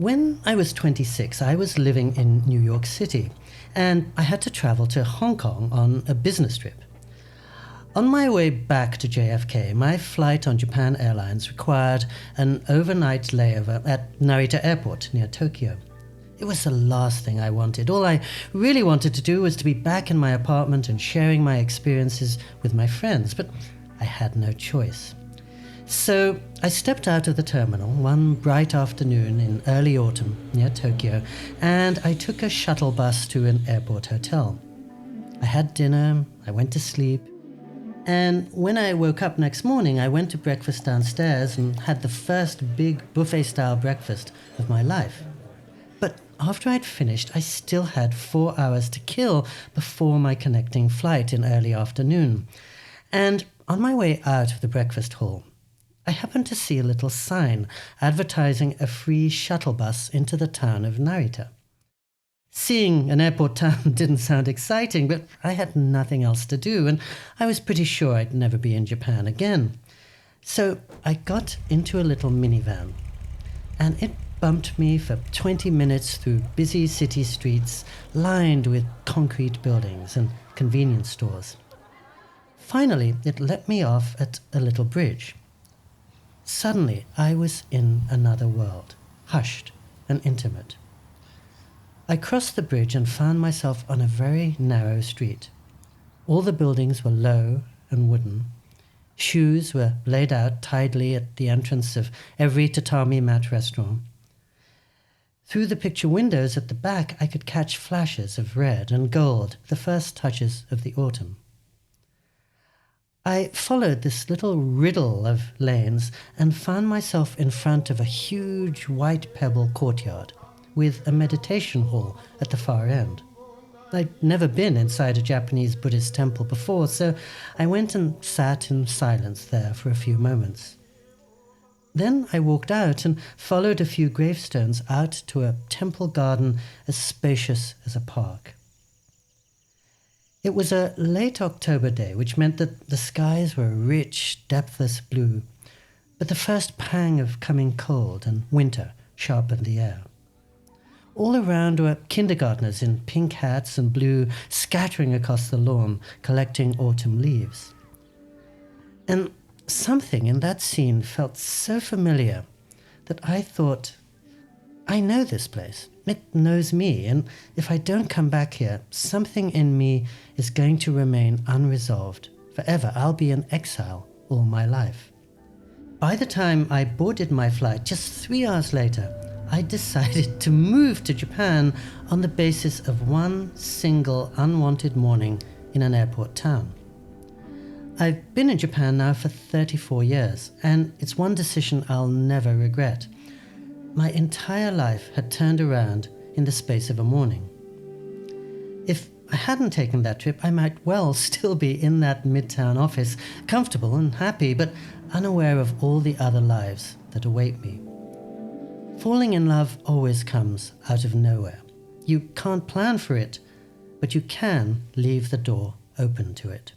When I was 26, I was living in New York City, and I had to travel to Hong Kong on a business trip. On my way back to JFK, my flight on Japan Airlines required an overnight layover at Narita Airport near Tokyo. It was the last thing I wanted. All I really wanted to do was to be back in my apartment and sharing my experiences with my friends, but I had no choice. So I stepped out of the terminal one bright afternoon in early autumn near Tokyo, and I took a shuttle bus to an airport hotel. I had dinner, I went to sleep, and when I woke up next morning, I went to breakfast downstairs and had the first big buffet-style breakfast of my life. But after I'd finished, I still had 4 hours to kill before my connecting flight in early afternoon. And on my way out of the breakfast hall, I happened to see a little sign advertising a free shuttle bus into the town of Narita. Seeing an airport town didn't sound exciting, but I had nothing else to do, and I was pretty sure I'd never be in Japan again. So I got into a little minivan, and it bumped me for 20 minutes through busy city streets lined with concrete buildings and convenience stores. Finally, it let me off at a little bridge. Suddenly, I was in another world, hushed and intimate. I crossed the bridge and found myself on a very narrow street. All the buildings were low and wooden. Shoes were laid out tidily at the entrance of every tatami mat restaurant. Through the picture windows at the back, I could catch flashes of red and gold, the first touches of the autumn. I followed this little riddle of lanes and found myself in front of a huge white pebble courtyard with a meditation hall at the far end. I'd never been inside a Japanese Buddhist temple before, so I went and sat in silence there for a few moments. Then I walked out and followed a few gravestones out to a temple garden as spacious as a park. It was a late October day, which meant that the skies were a rich, depthless blue, but the first pang of coming cold and winter sharpened the air. All around were kindergartners in pink hats and blue, scattering across the lawn, collecting autumn leaves. And something in that scene felt so familiar that I thought, I know this place. It knows me, and if I don't come back here, something in me is going to remain unresolved. Forever, I'll be in exile all my life. By the time I boarded my flight, just 3 hours later, I decided to move to Japan on the basis of one single unwanted morning in an airport town. I've been in Japan now for 34 years, and it's one decision I'll never regret. My entire life had turned around in the space of a morning. If I hadn't taken that trip, I might well still be in that midtown office, comfortable and happy, but unaware of all the other lives that await me. Falling in love always comes out of nowhere. You can't plan for it, but you can leave the door open to it.